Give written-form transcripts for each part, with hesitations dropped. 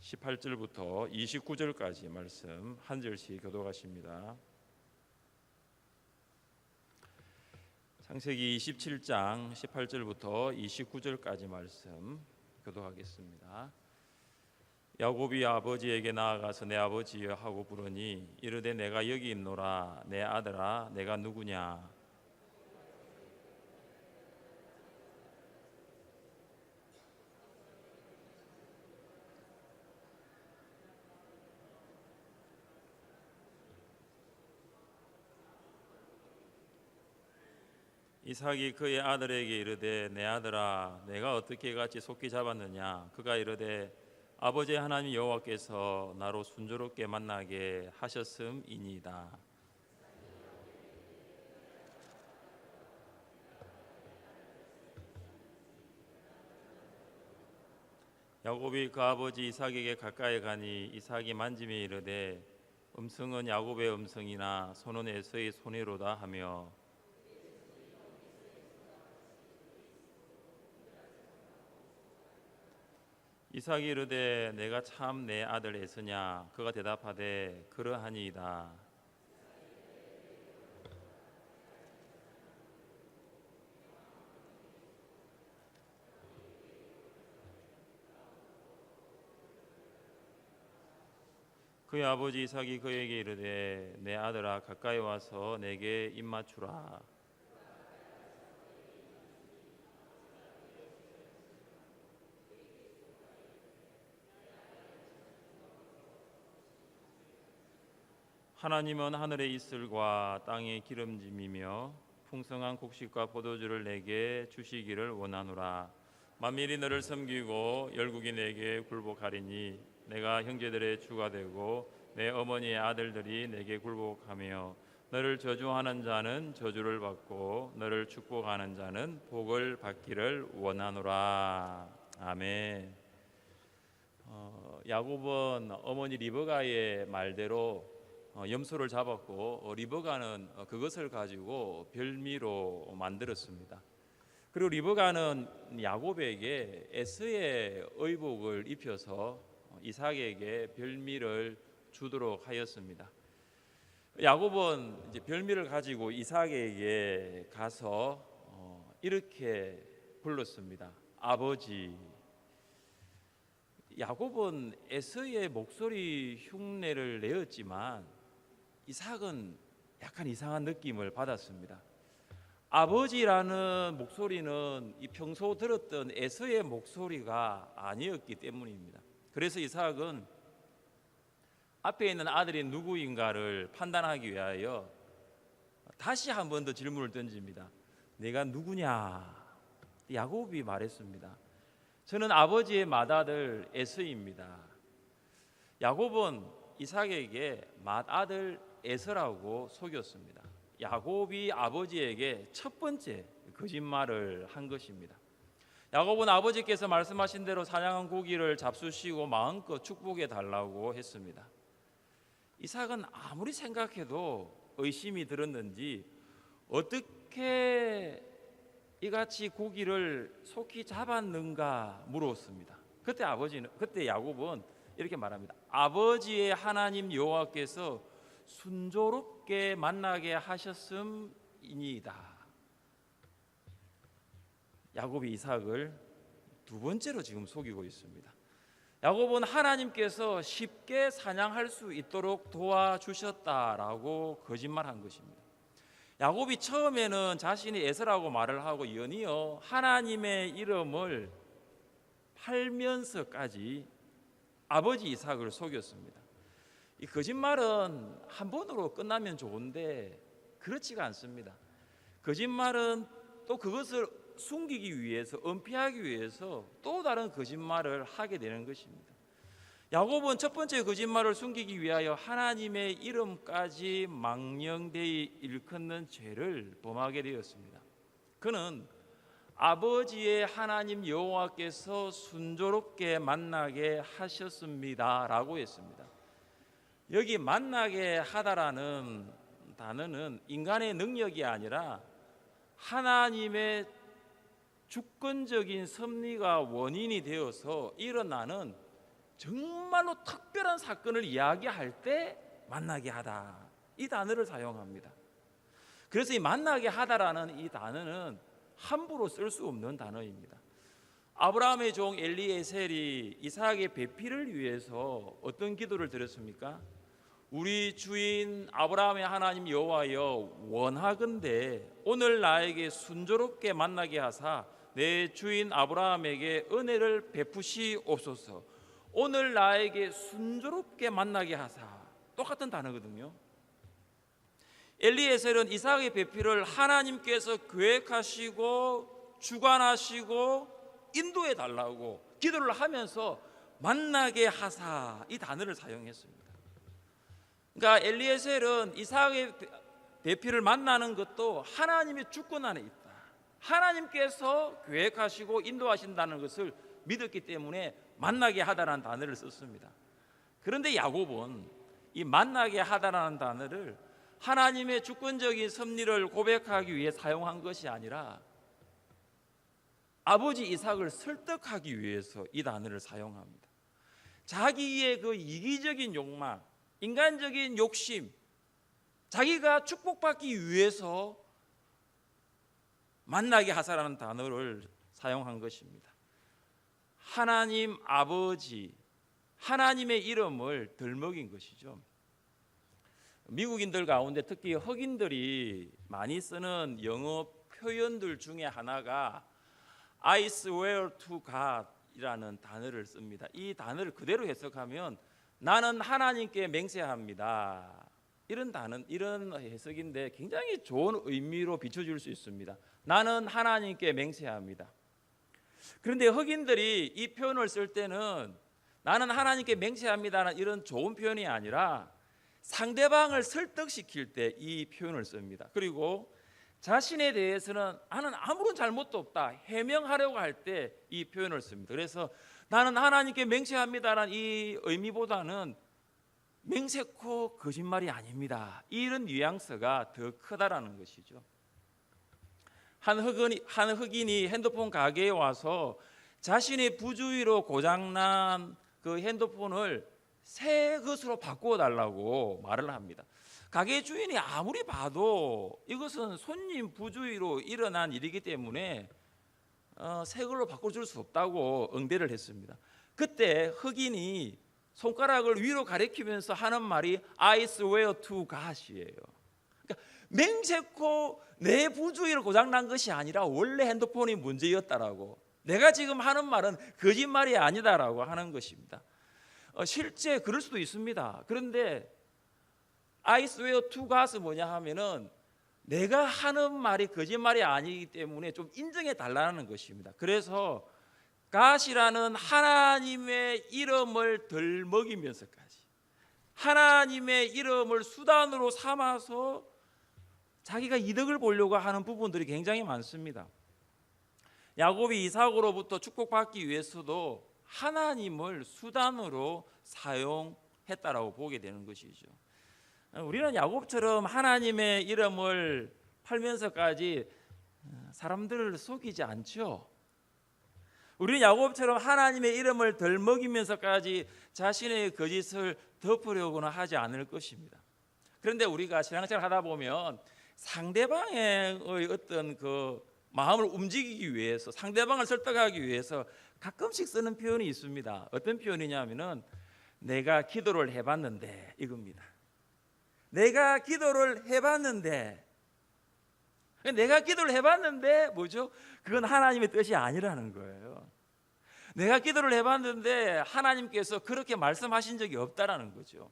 18절부터 29절까지 말씀 한 절씩 교독하십니다. 창세기 27장 18절부터 29절까지 말씀 교독하겠습니다. 야곱이 아버지에게 나아가서 내 아버지여 하고 부르니 이르되 내가 여기 있노라. 내 아들아 내가 누구냐. 이삭이 그의 아들에게 이르되 내 아들아 내가 어떻게 같이 속히 잡았느냐. 그가 이르되 아버지 하나님 여호와께서 나로 순조롭게 만나게 하셨음이니이다. 야곱이 그 아버지 이삭에게 가까이 가니 이삭이 만지며 이르되 음성은 야곱의 음성이나 손은 에서의 손이로다 하며 이삭이 이르되 내가 참 내 아들 에서냐. 그가 대답하되 그러하니이다. 그의 아버지 이삭이 그에게 이르되 내 아들아 가까이 와서 내게 입 맞추라. 하나님은 하늘의 이슬과 땅의 기름짐이며 풍성한 곡식과 포도주를 내게 주시기를 원하노라. 만민이 너를 섬기고 열국이 내게 굴복하리니 내가 형제들의 주가 되고 내 어머니의 아들들이 내게 굴복하며 너를 저주하는 자는 저주를 받고 너를 축복하는 자는 복을 받기를 원하노라. 아멘. 야곱은 어머니 리브가의 말대로 염소를 잡았고 리브가는 그것을 가지고 별미로 만들었습니다. 그리고 리브가는 야곱에게 에서의 의복을 입혀서 이삭에게 별미를 주도록 하였습니다. 야곱은 이제 별미를 가지고 이삭에게 가서 이렇게 불렀습니다. 아버지. 야곱은 에서의 목소리 흉내를 내었지만 이삭은 약간 이상한 느낌을 받았습니다. 아버지라는 목소리는 이 평소 들었던 에서의 목소리가 아니었기 때문입니다. 그래서 이삭은 앞에 있는 아들이 누구인가를 판단하기 위하여 다시 한 번 더 질문을 던집니다. 내가 누구냐? 야곱이 말했습니다. 저는 아버지의 맏아들 에서입니다. 야곱은 이삭에게 맏아들 에서라고 속였습니다. 야곱이 아버지에게 첫 번째 거짓말을 한 것입니다. 야곱은 아버지께서 말씀하신 대로 사냥한 고기를 잡수시고 마음껏 축복해 달라고 했습니다. 이삭은 아무리 생각해도 의심이 들었는지 어떻게 이같이 고기를 속히 잡았는가 물었습니다. 그때 야곱은 이렇게 말합니다. 아버지의 하나님 여호와께서 순조롭게 만나게 하셨음이니이다. 야곱이 이삭을 두 번째로 지금 속이고 있습니다. 야곱은 하나님께서 쉽게 사냥할 수 있도록 도와주셨다라고 거짓말한 것입니다. 야곱이 처음에는 자신이 에서라고 말을 하고 연이어 하나님의 이름을 팔면서까지 아버지 이삭을 속였습니다. 이 거짓말은 한 번으로 끝나면 좋은데 그렇지가 않습니다. 거짓말은 또 그것을 숨기기 위해서, 은폐하기 위해서 또 다른 거짓말을 하게 되는 것입니다. 야곱은 첫 번째 거짓말을 숨기기 위하여 하나님의 이름까지 망령되이 일컫는 죄를 범하게 되었습니다. 그는 아버지의 하나님 여호와께서 순조롭게 만나게 하셨습니다라고 했습니다. 여기 만나게 하다라는 단어는 인간의 능력이 아니라 하나님의 주권적인 섭리가 원인이 되어서 일어나는 정말로 특별한 사건을 이야기할 때 만나게 하다, 이 단어를 사용합니다. 그래서 이 만나게 하다라는 이 단어는 함부로 쓸 수 없는 단어입니다. 아브라함의 종 엘리에셀이 이삭의 배필을 위해서 어떤 기도를 드렸습니까? 우리 주인 아브라함의 하나님 여호와여, 원하건대 오늘 나에게 순조롭게 만나게 하사 내 주인 아브라함에게 은혜를 베푸시옵소서. 오늘 나에게 순조롭게 만나게 하사, 똑같은 단어거든요. 엘리에셀은 이삭의 배필을 하나님께서 계획하시고 주관하시고 인도해 달라고 기도를 하면서 만나게 하사, 이 단어를 사용했습니다. 그러니까 엘리에셀은 이삭의 배필을 만나는 것도 하나님의 주권 안에 있다, 하나님께서 계획하시고 인도하신다는 것을 믿었기 때문에 만나게 하다라는 단어를 썼습니다. 그런데 야곱은 이 만나게 하다라는 단어를 하나님의 주권적인 섭리를 고백하기 위해 사용한 것이 아니라 아버지 이삭을 설득하기 위해서 이 단어를 사용합니다. 자기의 그 이기적인 욕망, 인간적인 욕심, 자기가 축복받기 위해서 만나게 하사라는 단어를 사용한 것입니다. 하나님 아버지, 하나님의 이름을 덜먹인 것이죠. 미국인들 가운데 특히 흑인들이 많이 쓰는 영어 표현들 중에 하나가 I swear to God 이라는 단어를 씁니다. 이 단어를 그대로 해석하면 나는 하나님께 맹세합니다, 이런 단어, 이런 해석인데 굉장히 좋은 의미로 비춰줄 수 있습니다. 나는 하나님께 맹세합니다. 그런데 흑인들이 이 표현을 쓸 때는 나는 하나님께 맹세합니다는 이런 좋은 표현이 아니라 상대방을 설득시킬 때 이 표현을 씁니다. 그리고 자신에 대해서는 나는 아무런 잘못도 없다 해명하려고 할 때 이 표현을 씁니다. 그래서 나는 하나님께 맹세합니다라는 이 의미보다는 맹세코 거짓말이 아닙니다, 이런 뉘앙스가 더 크다라는 것이죠. 한 흑인이 핸드폰 가게에 와서 자신의 부주의로 고장난 그 핸드폰을 새 것으로 바꾸어 달라고 말을 합니다. 가게 주인이 아무리 봐도 이것은 손님 부주의로 일어난 일이기 때문에 새 걸로 바꿔줄 수 없다고 응대를 했습니다. 그때 흑인이 손가락을 위로 가리키면서 하는 말이 I swear to God이에요. 그러니까 맹세코 내 부주의로 고장난 것이 아니라 원래 핸드폰이 문제였다라고, 내가 지금 하는 말은 거짓말이 아니다라고 하는 것입니다. 실제 그럴 수도 있습니다. 그런데 I swear to God은 뭐냐 하면은 내가 하는 말이 거짓말이 아니기 때문에 좀 인정해 달라는 것입니다. 그래서 God이라는 하나님의 이름을 덜 먹이면서까지 하나님의 이름을 수단으로 삼아서 자기가 이득을 보려고 하는 부분들이 굉장히 많습니다. 야곱이 이삭으로부터 축복받기 위해서도 하나님을 수단으로 사용했다라고 보게 되는 것이죠. 우리는 야곱처럼 하나님의 이름을 팔면서까지 사람들을 속이지 않죠. 우리는 야곱처럼 하나님의 이름을 덜 먹이면서까지 자신의 거짓을 덮으려고는 하지 않을 것입니다. 그런데 우리가 신앙생활 하다 보면 상대방의 어떤 그 마음을 움직이기 위해서, 상대방을 설득하기 위해서 가끔씩 쓰는 표현이 있습니다. 어떤 표현이냐면은 내가 기도를 해봤는데, 이겁니다. 내가 기도를 해봤는데, 내가 기도를 해봤는데 뭐죠? 그건 하나님의 뜻이 아니라는 거예요. 내가 기도를 해봤는데 하나님께서 그렇게 말씀하신 적이 없다라는 거죠.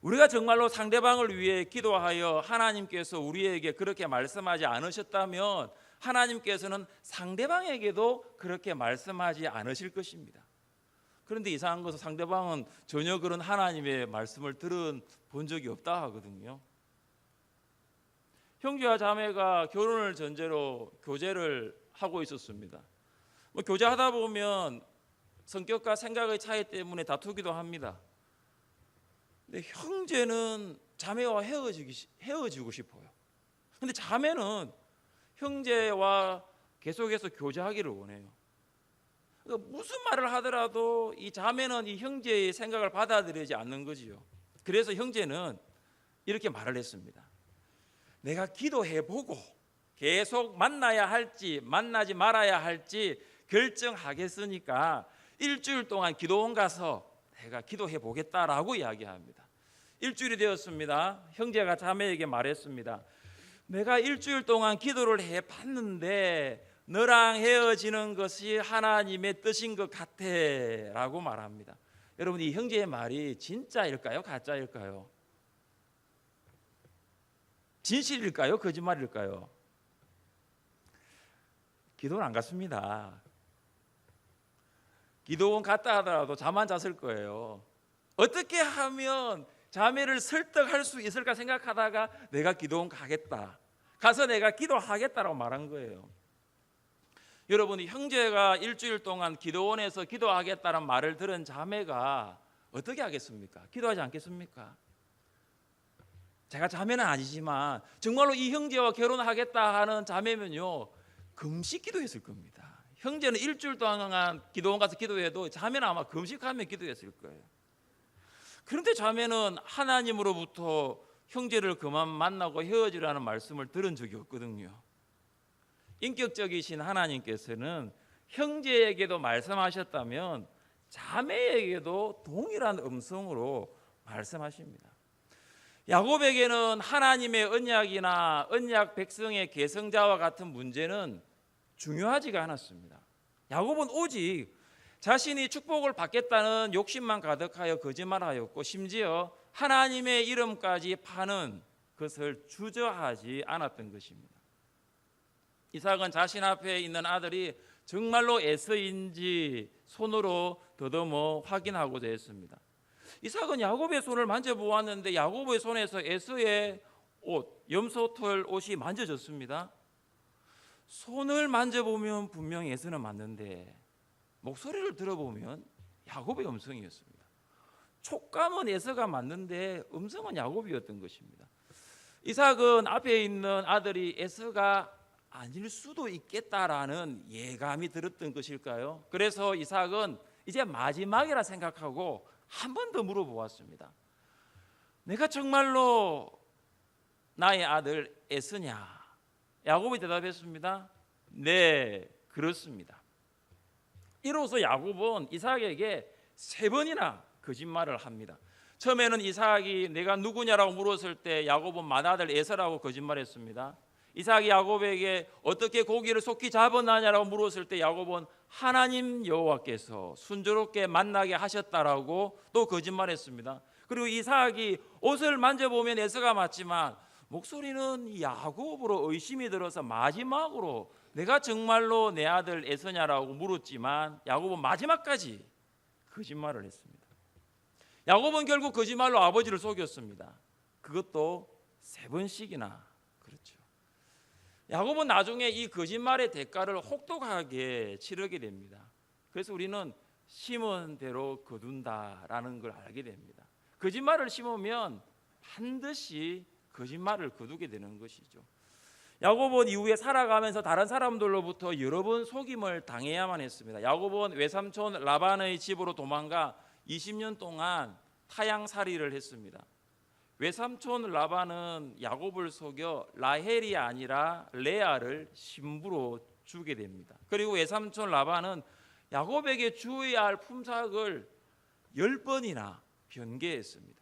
우리가 정말로 상대방을 위해 기도하여 하나님께서 우리에게 그렇게 말씀하지 않으셨다면 하나님께서는 상대방에게도 그렇게 말씀하지 않으실 것입니다. 그런데 이상한 것은 상대방은 전혀 그런 하나님의 말씀을 들어본 적이 없다 하거든요. 형제와 자매가 결혼을 전제로 교제를 하고 있었습니다. 교제하다 보면 성격과 생각의 차이 때문에 다투기도 합니다. 근데 형제는 자매와 헤어지고 싶어요. 근데 자매는 형제와 계속해서 교제하기를 원해요. 무슨 말을 하더라도 이 자매는 이 형제의 생각을 받아들이지 않는 거지요. 그래서 형제는 이렇게 말을 했습니다. 내가 기도해보고 계속 만나야 할지 만나지 말아야 할지 결정하겠으니까 일주일 동안 기도원 가서 내가 기도해 보겠다라고 이야기합니다. 일주일이 되었습니다. 형제가 자매에게 말했습니다. 내가 일주일 동안 기도를 해봤는데 너랑 헤어지는 것이 하나님의 뜻인 것 같아 라고 말합니다. 여러분, 이 형제의 말이 진짜일까요? 가짜일까요? 진실일까요? 거짓말일까요? 기도는 안 갔습니다. 기도원 갔다 하더라도 잠 안 잤을 거예요. 어떻게 하면 자매를 설득할 수 있을까 생각하다가 내가 기도원 가겠다, 가서 내가 기도하겠다라고 말한 거예요. 여러분이 형제가 일주일 동안 기도원에서 기도하겠다는 말을 들은 자매가 어떻게 하겠습니까? 기도하지 않겠습니까? 제가 자매는 아니지만 정말로 이 형제와 결혼하겠다 하는 자매면요 금식 기도했을 겁니다. 형제는 일주일 동안 기도원 가서 기도해도 자매는 아마 금식하며 기도했을 거예요. 그런데 자매는 하나님으로부터 형제를 그만 만나고 헤어지라는 말씀을 들은 적이 없거든요. 인격적이신 하나님께서는 형제에게도 말씀하셨다면 자매에게도 동일한 음성으로 말씀하십니다. 야곱에게는 하나님의 언약이나 언약 백성의 계승자와 같은 문제는 중요하지가 않았습니다. 야곱은 오직 자신이 축복을 받겠다는 욕심만 가득하여 거짓말하였고 심지어 하나님의 이름까지 파는 것을 주저하지 않았던 것입니다. 이삭은 자신 앞에 있는 아들이 정말로 에서인지 손으로 더듬어 확인하고자 했습니다. 이삭은 야곱의 손을 만져보았는데 야곱의 손에서 에서의 옷, 염소털 옷이 만져졌습니다. 손을 만져보면 분명히 에서는 맞는데 목소리를 들어보면 야곱의 음성이었습니다. 촉감은 에서가 맞는데 음성은 야곱이었던 것입니다. 이삭은 앞에 있는 아들이 에서가 아닐 수도 있겠다라는 예감이 들었던 것일까요? 그래서 이삭은 이제 마지막이라 생각하고 한 번 더 물어보았습니다. 내가 정말로 나의 아들 에서냐? 야곱이 대답했습니다. 네, 그렇습니다. 이로써 야곱은 이삭에게 3번이나 거짓말을 합니다. 처음에는 이삭이 내가 누구냐라고 물었을 때 야곱은 맏아들 에서라고 거짓말했습니다. 이삭이 야곱에게 어떻게 고기를 속히 잡았느냐라고 물었을 때 야곱은 하나님 여호와께서 순조롭게 만나게 하셨다라고 또 거짓말했습니다. 그리고 이삭이 옷을 만져보면 에서가 맞지만 목소리는 야곱으로 의심이 들어서 마지막으로 내가 정말로 내 아들 에서냐라고 물었지만 야곱은 마지막까지 거짓말을 했습니다. 야곱은 결국 거짓말로 아버지를 속였습니다. 그것도 3번씩이나. 그렇죠. 야곱은 나중에 이 거짓말의 대가를 혹독하게 치르게 됩니다. 그래서 우리는 심은 대로 거둔다라는 걸 알게 됩니다. 거짓말을 심으면 반드시 거짓말을 거두게 되는 것이죠. 야곱은 이후에 살아가면서 다른 사람들로부터 여러 번 속임을 당해야만 했습니다. 야곱은 외삼촌 라반의 집으로 도망가 20년 동안 타향살이를 했습니다. 외삼촌 라반은 야곱을 속여 라헬이 아니라 레아를 신부로 주게 됩니다. 그리고 외삼촌 라반은 야곱에게 주어야 할 품삯을 10번이나 변개했습니다.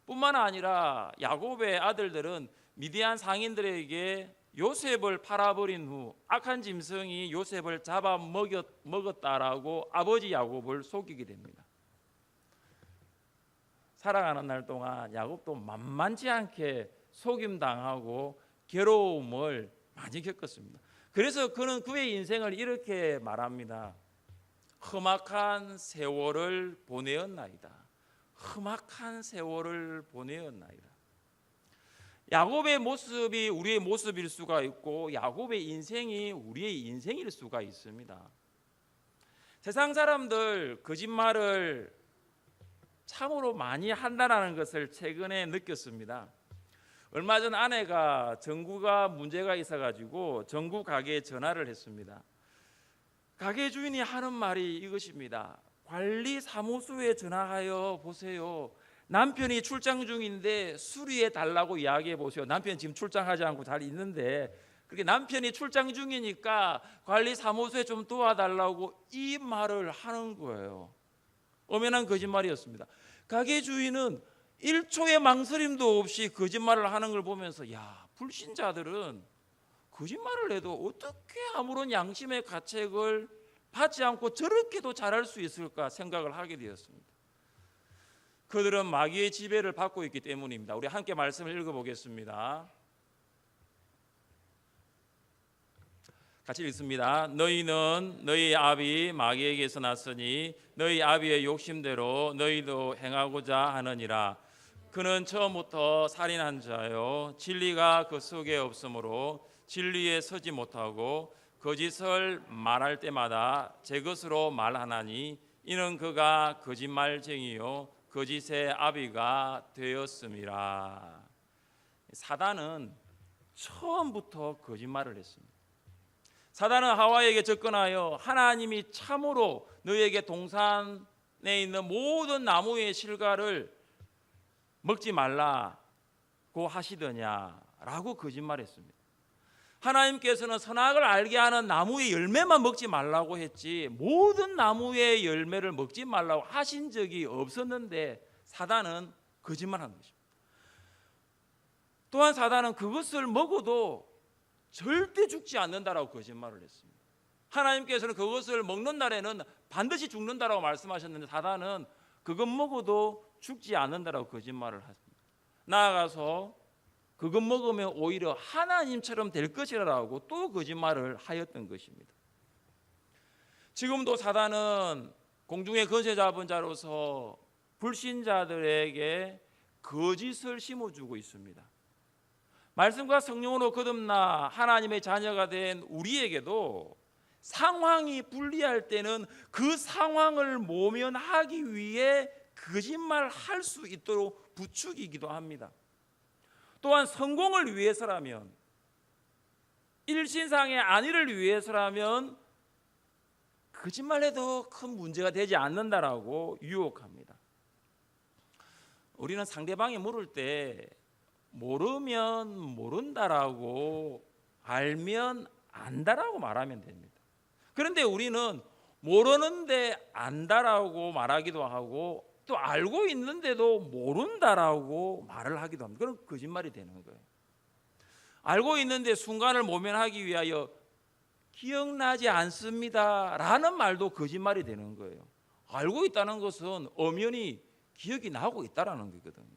뿐만 아니라 야곱의 아들들은 미디안 상인들에게 요셉을 팔아버린 후 악한 짐승이 요셉을 잡아 먹었다라고 아버지 야곱을 속이게 됩니다. 살아가는 날 동안 야곱도 만만치 않게 속임당하고 괴로움을 많이 겪었습니다. 그래서 그는 그의 인생을 이렇게 말합니다. 험악한 세월을 보내었나이다. 험악한 세월을 보내었나이다. 야곱의 모습이 우리의 모습일 수가 있고 야곱의 인생이 우리의 인생일 수가 있습니다. 세상 사람들 거짓말을 참으로 많이 한다는 것을 최근에 느꼈습니다. 얼마 전 아내가 전구가 문제가 있어가지고 전구 가게에 전화를 했습니다. 가게 주인이 하는 말이 이것입니다. 관리사무소에 전화하여 보세요. 남편이 출장 중인데 수리해 달라고 이야기해 보세요. 남편이 지금 출장하지 않고 잘 있는데, 그렇게 남편이 출장 중이니까 관리사무소에 좀 도와달라고 이 말을 하는 거예요. 엄연한 거짓말이었습니다. 가게 주인은 1초의 망설임도 없이 거짓말을 하는 걸 보면서, 야, 불신자들은 거짓말을 해도 어떻게 아무런 양심의 가책을 받지 않고 저렇게도 잘할 수 있을까 생각을 하게 되었습니다. 그들은 마귀의 지배를 받고 있기 때문입니다. 우리 함께 말씀을 읽어보겠습니다. 같이 읽습니다. 너희는 너희 아비 마귀에게서 났으니 너희 아비의 욕심대로 너희도 행하고자 하느니라. 그는 처음부터 살인한 자요 진리가 그 속에 없으므로 진리에 서지 못하고 거짓을 말할 때마다 제 것으로 말하나니 이는 그가 거짓말쟁이요 거짓의 아비가 되었음이라. 사단은 처음부터 거짓말을 했습니다. 사단은 하와에게 접근하여 하나님이 참으로 너에게 동산에 있는 모든 나무의 실과를 먹지 말라고 하시더냐라고 거짓말했습니다. 하나님께서는 선악을 알게 하는 나무의 열매만 먹지 말라고 했지 모든 나무의 열매를 먹지 말라고 하신 적이 없었는데 사단은 거짓말한 것입니다. 또한 사단은 그것을 먹어도 절대 죽지 않는다라고 거짓말을 했습니다. 하나님께서는 그것을 먹는 날에는 반드시 죽는다라고 말씀하셨는데 사단은 그것 먹어도 죽지 않는다라고 거짓말을 했습니다. 나아가서 그것 먹으면 오히려 하나님처럼 될 것이라고 또 거짓말을 하였던 것입니다. 지금도 사단은 공중의 거세 잡은 자로서 불신자들에게 거짓을 심어주고 있습니다. 말씀과 성령으로 거듭나 하나님의 자녀가 된 우리에게도 상황이 불리할 때는 그 상황을 모면하기 위해 거짓말할 수 있도록 부추기기도 합니다. 또한 성공을 위해서라면, 일신상의 안위를 위해서라면 거짓말해도 큰 문제가 되지 않는다라고 유혹합니다. 우리는 상대방이 물을 때 모르면 모른다라고, 알면 안다라고 말하면 됩니다. 그런데 우리는 모르는데 안다라고 말하기도 하고 또 알고 있는데도 모른다라고 말을 하기도 합니다. 그럼 거짓말이 되는 거예요. 알고 있는데 순간을 모면하기 위하여 기억나지 않습니다 라는 말도 거짓말이 되는 거예요. 알고 있다는 것은 엄연히 기억이 나고 있다는 거거든요.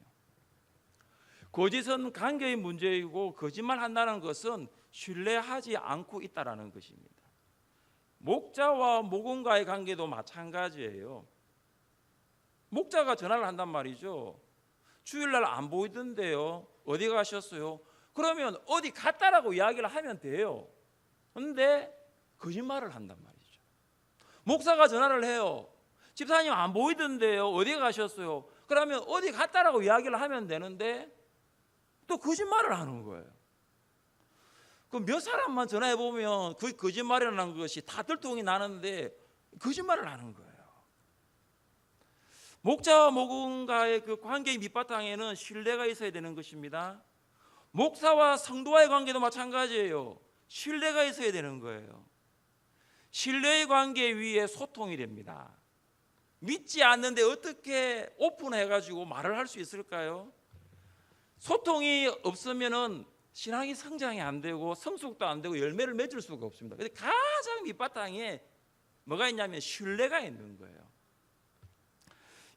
거짓은 관계의 문제이고 거짓말한다는 것은 신뢰하지 않고 있다는 것입니다. 목자와 목원과의 관계도 마찬가지예요. 목자가 전화를 한단 말이죠. 주일날 안 보이던데요. 어디 가셨어요? 그러면 어디 갔다라고 이야기를 하면 돼요. 그런데 거짓말을 한단 말이죠. 목사가 전화를 해요. 집사님 안 보이던데요. 어디 가셨어요? 그러면 어디 갔다라고 이야기를 하면 되는데 또 거짓말을 하는 거예요. 그 몇 사람만 전화해 보면 그 거짓말이라는 것이 다 들통이 나는데 거짓말을 하는 거예요. 목자와 목원과의 그 관계의 밑바탕에는 신뢰가 있어야 되는 것입니다. 목사와 성도와의 관계도 마찬가지예요. 신뢰가 있어야 되는 거예요. 신뢰의 관계 위에 소통이 됩니다. 믿지 않는데 어떻게 오픈해가지고 말을 할 수 있을까요? 소통이 없으면은 신앙이 성장이 안 되고 성숙도 안 되고 열매를 맺을 수가 없습니다. 그래서 가장 밑바탕에 뭐가 있냐면 신뢰가 있는 거예요.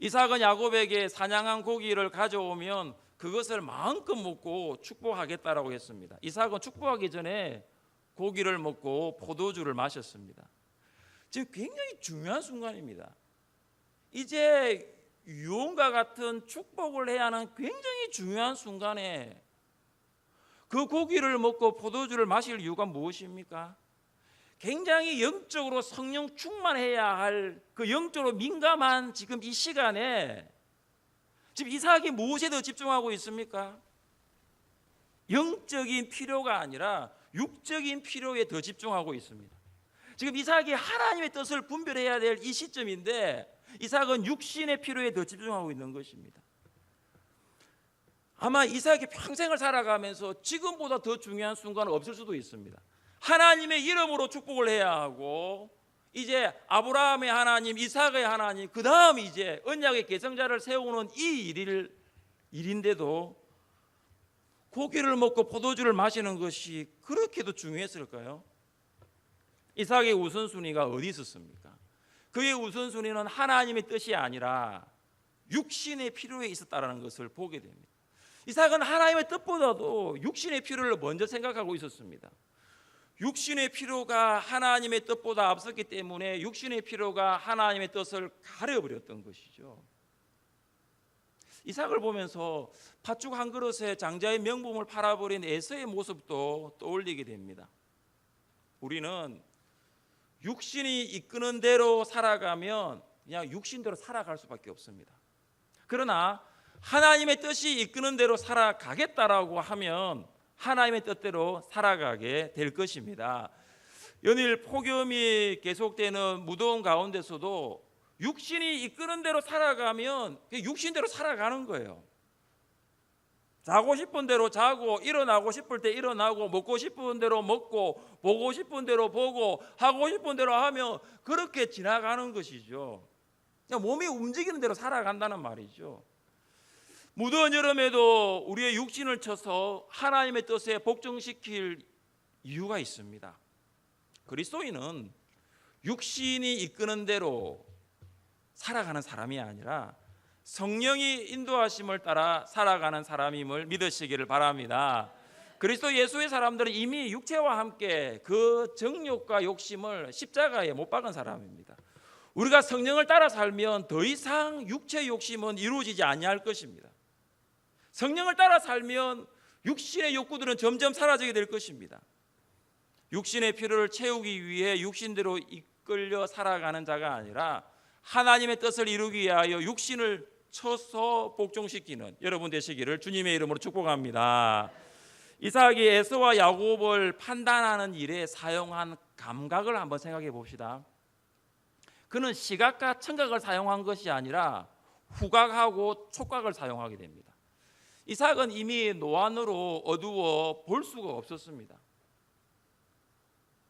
이삭은 야곱에게 사냥한 고기를 가져오면 그것을 마음껏 먹고 축복하겠다라고 했습니다. 이삭은 축복하기 전에 고기를 먹고 포도주를 마셨습니다. 지금 굉장히 중요한 순간입니다. 이제 유언과 같은 축복을 해야 하는 굉장히 중요한 순간에 그 고기를 먹고 포도주를 마실 이유가 무엇입니까? 굉장히 영적으로 성령 충만해야 할 그 영적으로 민감한 지금 이 시간에 지금 이삭이 무엇에 더 집중하고 있습니까? 영적인 필요가 아니라 육적인 필요에 더 집중하고 있습니다. 지금 이삭이 하나님의 뜻을 분별해야 될 이 시점인데 이삭은 육신의 필요에 더 집중하고 있는 것입니다. 아마 이삭이 평생을 살아가면서 지금보다 더 중요한 순간은 없을 수도 있습니다. 하나님의 이름으로 축복을 해야 하고 이제 아브라함의 하나님, 이삭의 하나님, 그 다음 이제 언약의 계승자를 세우는 이 일인데도 고기를 먹고 포도주를 마시는 것이 그렇게도 중요했을까요? 이삭의 우선순위가 어디 있었습니까? 그의 우선순위는 하나님의 뜻이 아니라 육신의 필요에 있었다는 것을 보게 됩니다. 이삭은 하나님의 뜻보다도 육신의 필요를 먼저 생각하고 있었습니다. 육신의 필요가 하나님의 뜻보다 앞섰기 때문에 육신의 필요가 하나님의 뜻을 가려버렸던 것이죠. 이삭을 보면서 팥죽 한 그릇에 장자의 명분을 팔아버린 에서의 모습도 떠올리게 됩니다. 우리는 육신이 이끄는 대로 살아가면 그냥 육신대로 살아갈 수밖에 없습니다. 그러나 하나님의 뜻이 이끄는 대로 살아가겠다라고 하면 하나님의 뜻대로 살아가게 될 것입니다. 연일 폭염이 계속되는 무더운 가운데서도 육신이 이끄는 대로 살아가면 육신대로 살아가는 거예요. 자고 싶은 대로 자고, 일어나고 싶을 때 일어나고, 먹고 싶은 대로 먹고, 보고 싶은 대로 보고, 하고 싶은 대로 하면 그렇게 지나가는 것이죠. 그냥 몸이 움직이는 대로 살아간다는 말이죠. 무더운 여름에도 우리의 육신을 쳐서 하나님의 뜻에 복종시킬 이유가 있습니다. 그리스도인은 육신이 이끄는 대로 살아가는 사람이 아니라 성령이 인도하심을 따라 살아가는 사람임을 믿으시기를 바랍니다. 그리스도 예수의 사람들은 이미 육체와 함께 그 정욕과 욕심을 십자가에 못 박은 사람입니다. 우리가 성령을 따라 살면 더 이상 육체의 욕심은 이루어지지 아니할 것입니다. 성령을 따라 살면 육신의 욕구들은 점점 사라지게 될 것입니다. 육신의 필요를 채우기 위해 육신대로 이끌려 살아가는 자가 아니라 하나님의 뜻을 이루기 위하여 육신을 쳐서 복종시키는 여러분 되시기를 주님의 이름으로 축복합니다. 이삭이 에서와 야곱을 판단하는 일에 사용한 감각을 한번 생각해 봅시다. 그는 시각과 청각을 사용한 것이 아니라 후각하고 촉각을 사용하게 됩니다. 이삭은 이미 노안으로 어두워 볼 수가 없었습니다.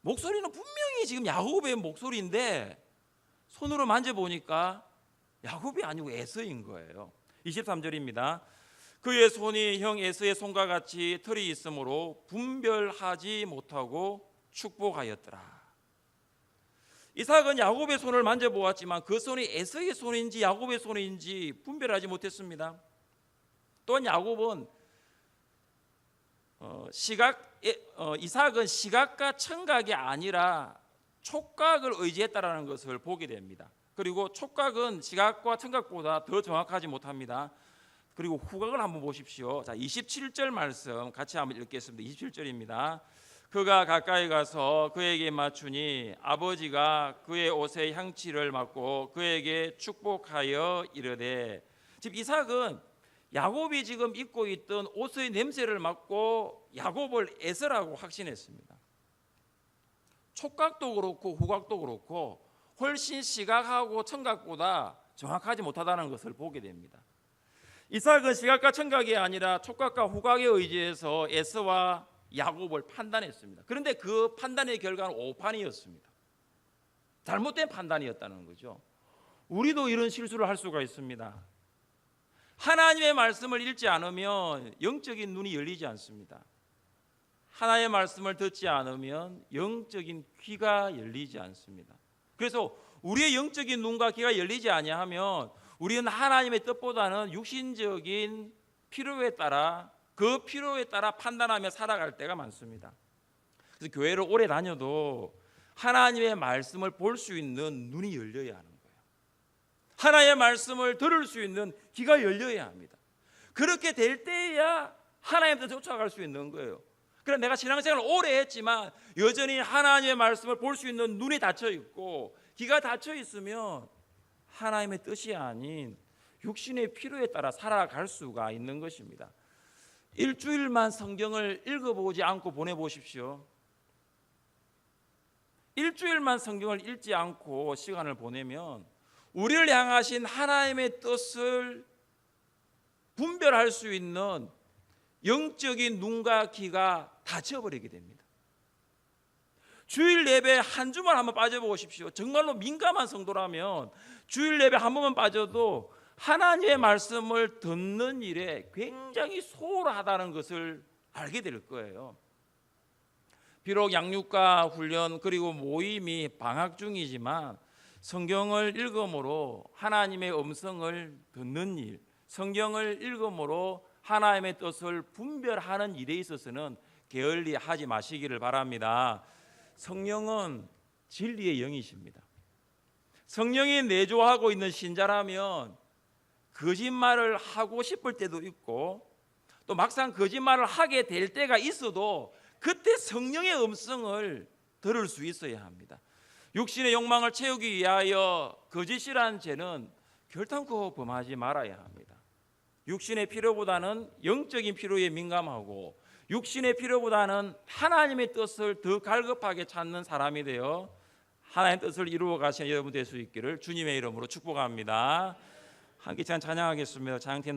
목소리는 분명히 지금 야곱의 목소리인데 손으로 만져보니까 야곱이 아니고 에서인 거예요. 23절입니다. 그의 손이 형 에서의 손과 같이 털이 있으므로 분별하지 못하고 축복하였더라. 이삭은 야곱의 손을 만져보았지만 그 손이 에서의 손인지 야곱의 손인지 분별하지 못했습니다. 또한 야곱은 이삭은 시각과 청각이 아니라 촉각을 의지했다라는 것을 보게 됩니다. 그리고 촉각은 시각과 청각보다 더 정확하지 못합니다. 그리고 후각을 한번 보십시오. 자, 27절 말씀 같이 한번 읽겠습니다. 27절입니다. 그가 가까이 가서 그에게 맞추니 아버지가 그의 옷의 향취를 맡고 그에게 축복하여 이르되, 즉 이삭은 야곱이 지금 입고 있던 옷의 냄새를 맡고 야곱을 에서라고 확신했습니다. 촉각도 그렇고 후각도 그렇고 훨씬 시각하고 청각보다 정확하지 못하다는 것을 보게 됩니다. 이삭은 시각과 청각이 아니라 촉각과 후각에 의지해서 에서와 야곱을 판단했습니다. 그런데 그 판단의 결과는 오판이었습니다. 잘못된 판단이었다는 거죠. 우리도 이런 실수를 할 수가 있습니다. 하나님의 말씀을 읽지 않으면 영적인 눈이 열리지 않습니다. 하나님의 말씀을 듣지 않으면 영적인 귀가 열리지 않습니다. 그래서 우리의 영적인 눈과 귀가 열리지 아니하면 우리는 하나님의 뜻보다는 육신적인 필요에 따라 그 필요에 따라 판단하며 살아갈 때가 많습니다. 그래서 교회를 오래 다녀도 하나님의 말씀을 볼 수 있는 눈이 열려야 하는 거예요. 하나님의 말씀을 들을 수 있는 귀가 열려야 합니다. 그렇게 될 때야 하나님께 쫓아갈 수 있는 거예요. 그래 내가 신앙생활을 오래 했지만 여전히 하나님의 말씀을 볼 수 있는 눈이 닫혀 있고 귀가 닫혀 있으면 하나님의 뜻이 아닌 육신의 필요에 따라 살아갈 수가 있는 것입니다. 일주일만 성경을 읽어보지 않고 보내보십시오. 일주일만 성경을 읽지 않고 시간을 보내면 우리를 향하신 하나님의 뜻을 분별할 수 있는 영적인 눈과 귀가 닫혀버리게 됩니다. 주일 예배 한 주만 한번 빠져보십시오. 정말로 민감한 성도라면 주일 예배 한 번만 빠져도 하나님의 말씀을 듣는 일에 굉장히 소홀하다는 것을 알게 될 거예요. 비록 양육과 훈련 그리고 모임이 방학 중이지만 성경을 읽음으로 하나님의 음성을 듣는 일, 성경을 읽음으로 하나님의 뜻을 분별하는 일에 있어서는 게을리하지 마시기를 바랍니다. 성령은 진리의 영이십니다. 성령이 내조하고 있는 신자라면 거짓말을 하고 싶을 때도 있고 또 막상 거짓말을 하게 될 때가 있어도 그때 성령의 음성을 들을 수 있어야 합니다. 육신의 욕망을 채우기 위하여 거짓이라는 죄는 결단코 범하지 말아야 합니다. 육신의 필요보다는 영적인 필요에 민감하고 육신의 필요보다는 하나님의 뜻을 더 갈급하게 찾는 사람이 되어 하나님의 뜻을 이루어 가시는 여러분 될 수 있기를 주님의 이름으로 축복합니다. 함께 찬양하겠습니다. 찬양팀